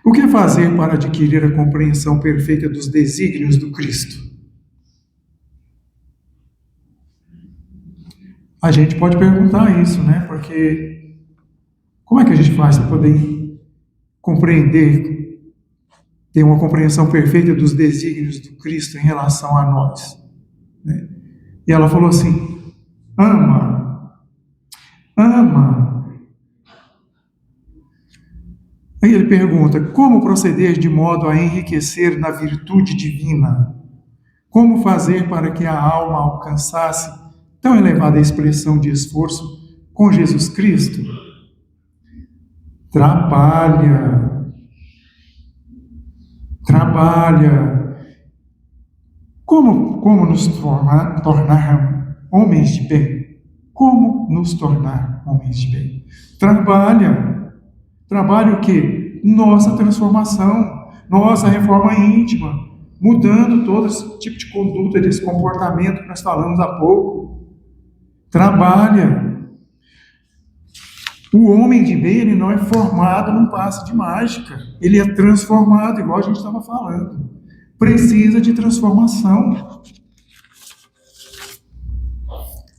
o que fazer para adquirir a compreensão perfeita dos desígnios do Cristo? A gente pode perguntar isso, né? Porque como é que a gente faz para poder compreender, ter uma compreensão perfeita dos desígnios do Cristo em relação a nós? Né? E ela falou assim: ama. Aí ele pergunta: como proceder de modo a enriquecer na virtude divina? Como fazer para que a alma alcançasse tão elevada expressão de esforço com Jesus Cristo? Trabalha. Como nos tornar homens de bem? Como nos tornar homens de bem? Trabalha o quê? Nossa transformação, nossa reforma íntima, mudando todo esse tipo de conduta, desse comportamento que nós falamos há pouco. Trabalha. O homem de bem, ele não é formado num passe de mágica, ele é transformado, igual a gente estava falando. Precisa de transformação.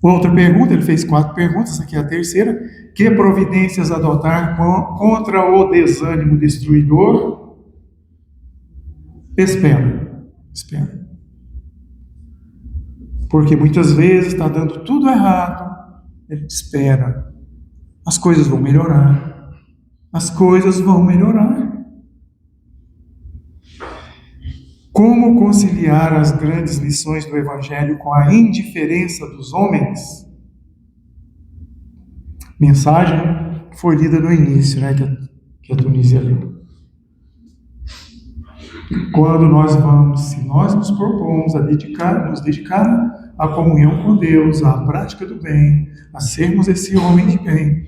Outra pergunta, ele fez 4 perguntas, essa aqui é a terceira. Que providências adotar contra o desânimo destruidor? Espera. Porque muitas vezes está dando tudo errado, a gente espera. As coisas vão melhorar. As coisas vão melhorar. Como conciliar as grandes lições do Evangelho com a indiferença dos homens? Mensagem que foi lida no início, né, que a Tunísia leu. Quando se nós nos propomos a nos dedicar à comunhão com Deus, à prática do bem, a sermos esse homem de bem,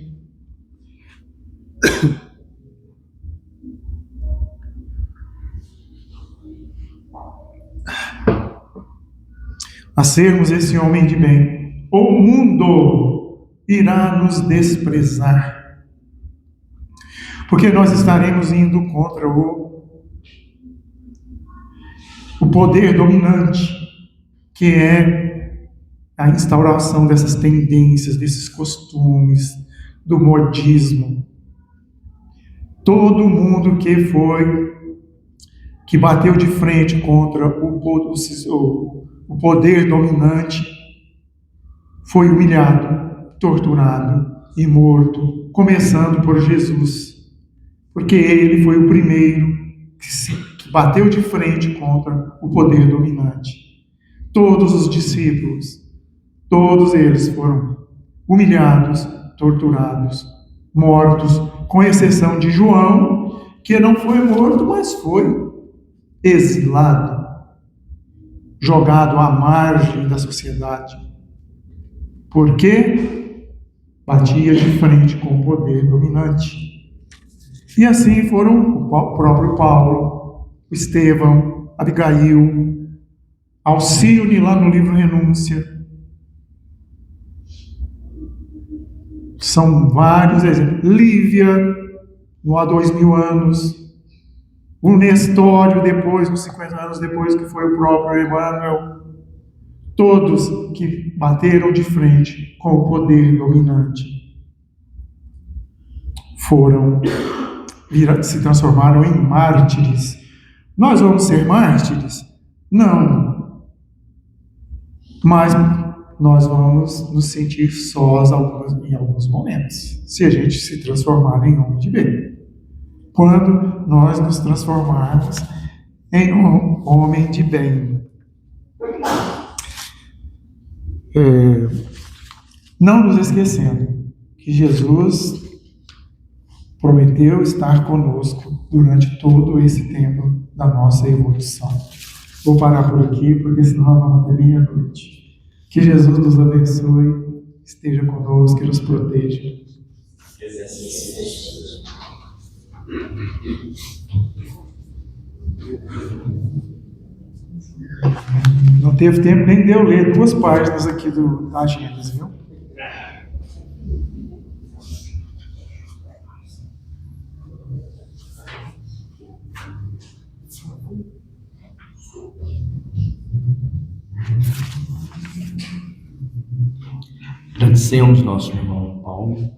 a sermos esse homem de bem, o mundo irá nos desprezar, porque nós estaremos indo contra o poder dominante, que é a instauração dessas tendências, desses costumes, do modismo. Todo mundo que bateu de frente contra o poder dominante foi humilhado, torturado e morto, começando por Jesus, porque ele foi o primeiro que bateu de frente contra o poder dominante. Todos os discípulos, todos eles foram humilhados, torturados, mortos, com exceção de João, que não foi morto, mas foi exilado, jogado à margem da sociedade, porque batia de frente com o poder dominante. E assim foram o próprio Paulo, o Estevão, Abigail, Alcione lá no livro Renúncia. São vários exemplos. Lívia, no há 2000 anos. O Nestório, depois, uns 50 anos depois, que foi o próprio Emmanuel. Todos que bateram de frente com o poder dominante se transformaram em mártires. Nós vamos ser mártires? Não. Mas nós vamos nos sentir sós em alguns momentos, se a gente se transformar em homem de bem. Quando nós nos transformarmos em um homem de bem. Não nos esquecendo que Jesus prometeu estar conosco durante todo esse tempo da nossa evolução. Vou parar por aqui, porque senão nós vamos ter meia-noite. Que Jesus nos abençoe, esteja conosco e nos proteja. Não teve tempo nem de eu ler 2 páginas aqui da agenda, viu? Agradecemos nosso irmão Paulo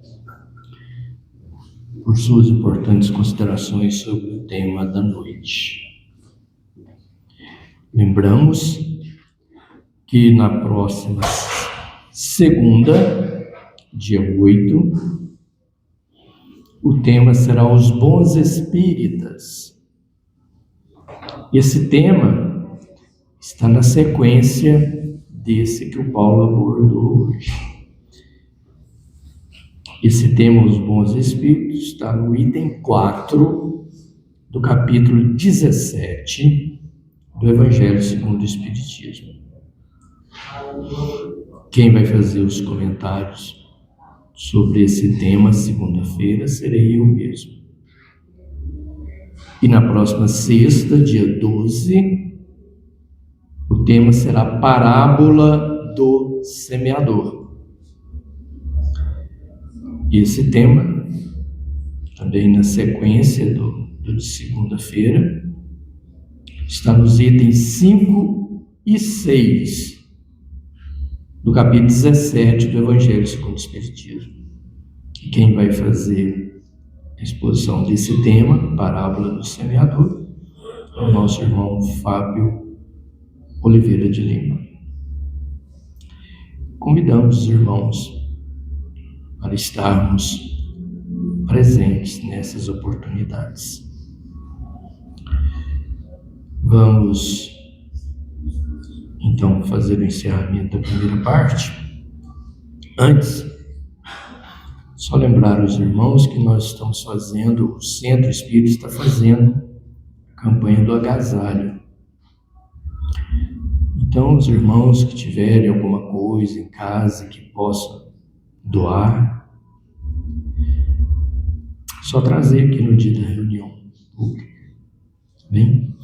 por suas importantes considerações sobre o tema da noite. Lembramos que na próxima segunda, dia 8, o tema será os bons espíritas. Esse tema está na sequência desse que o Paulo abordou hoje. Esse tema, os bons espíritos, está no item 4 do capítulo 17 do Evangelho segundo o Espiritismo. Quem vai fazer os comentários sobre esse tema segunda-feira serei eu mesmo. E na próxima sexta, dia 12, o tema será a parábola do semeador. Esse tema, também na sequência do de segunda-feira, está nos itens 5 e 6 do capítulo 17 do Evangelho segundo o Espiritismo. E quem vai fazer a exposição desse tema, parábola do semeador, é o nosso irmão Fábio Oliveira de Lima. convidamos os irmãos para estarmos presentes nessas oportunidades. Vamos, então, fazer o encerramento da primeira parte. Antes, só lembrar os irmãos que nós estamos fazendo, o Centro Espírita está fazendo a campanha do agasalho. Então, os irmãos que tiverem alguma coisa em casa que possam doar, só trazer aqui no dia da reunião pública, tá bem?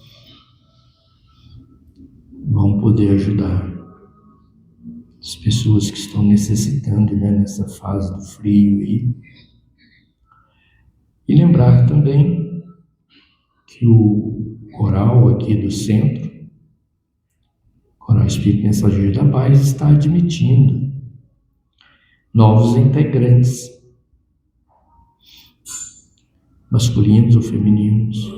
Vão poder ajudar as pessoas que estão necessitando, né, nessa fase do frio aí. E lembrar também que o coral aqui do centro, Coral Espírito Mensageiro da Paz, está admitindo novos integrantes, masculinos ou femininos.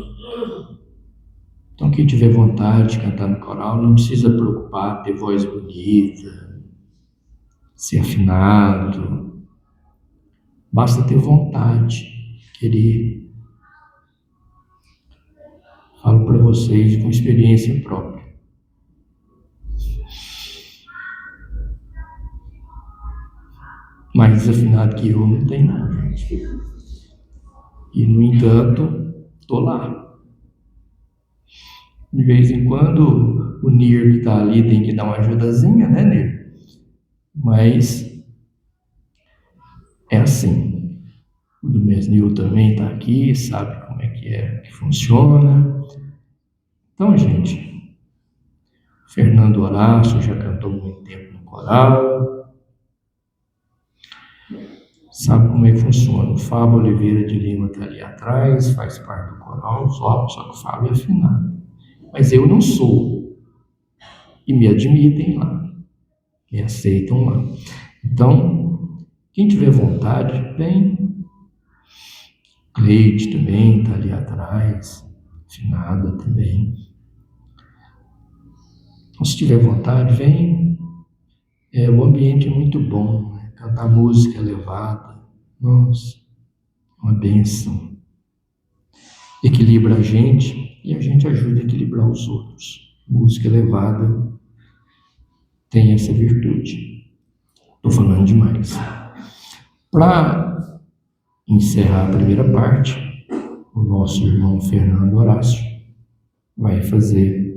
Então, quem tiver vontade de cantar no coral, não precisa preocupar, ter voz bonita, ser afinado. Basta ter vontade, querer. Falo para vocês com experiência própria. Mais desafinado que eu não tem não, gente. E, no entanto, estou lá. De vez em quando, o Nir que está ali tem que dar uma ajudazinha, né, Nir? Mas é assim. O do Mesnil também está aqui, sabe como é que funciona. Então, gente, Fernando Horácio já cantou muito tempo no coral. Sabe como é que funciona. O Fábio Oliveira de Lima está ali atrás, faz parte do coral, só que o Fábio é afinado. Mas eu não sou. E me admitem lá. Me aceitam lá. Então, quem tiver vontade, vem. Cleide também está ali atrás, afinada também. Então, se tiver vontade, vem. O ambiente é muito bom, né? Cantar música elevada, nossa, uma bênção. Equilibra a gente e a gente ajuda a equilibrar os outros. Música elevada tem essa virtude. Estou falando demais. Para encerrar a primeira parte, o nosso irmão Fernando Horácio vai fazer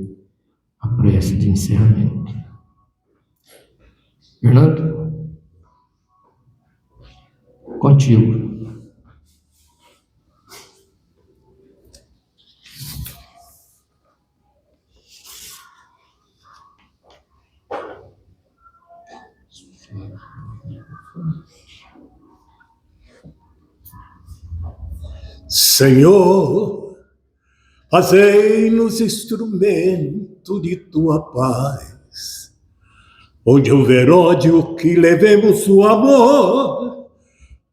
a prece de encerramento. Fernando, contigo. Senhor, fazei-nos instrumento de tua paz. Onde houver ódio, que levemos o amor.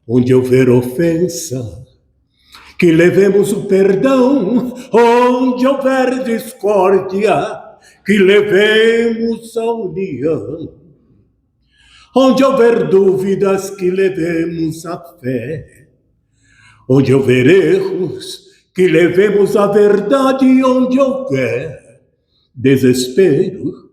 Onde houver ofensa, que levemos o perdão. Onde houver discórdia, que levemos a união. Onde houver dúvidas, que levemos a fé. Onde houver erros, que levemos a verdade. Onde houver desespero,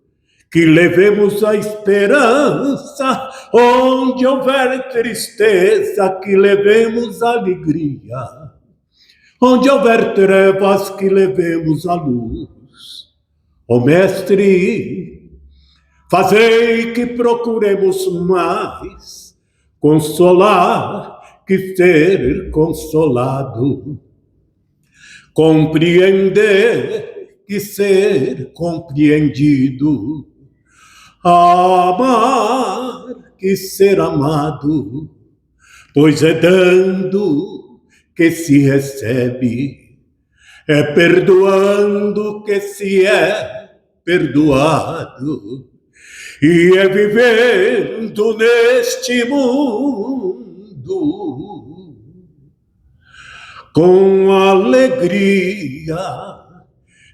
que levemos a esperança. Onde houver tristeza, que levemos a alegria. Onde houver trevas, que levemos a luz. Ó Mestre, fazei que procuremos mais consolar que ser consolado, compreender que ser compreendido, amar que ser amado, pois é dando que se recebe, é perdoando que se é perdoado, e é vivendo neste mundo com alegria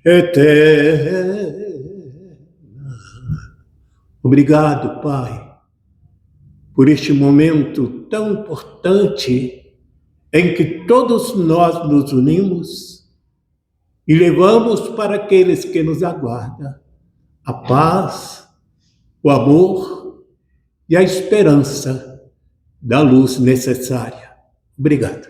eterna. Obrigado, Pai, por este momento tão importante em que todos nós nos unimos e levamos para aqueles que nos aguardam a paz, o amor e a esperança da luz necessária. Obrigado.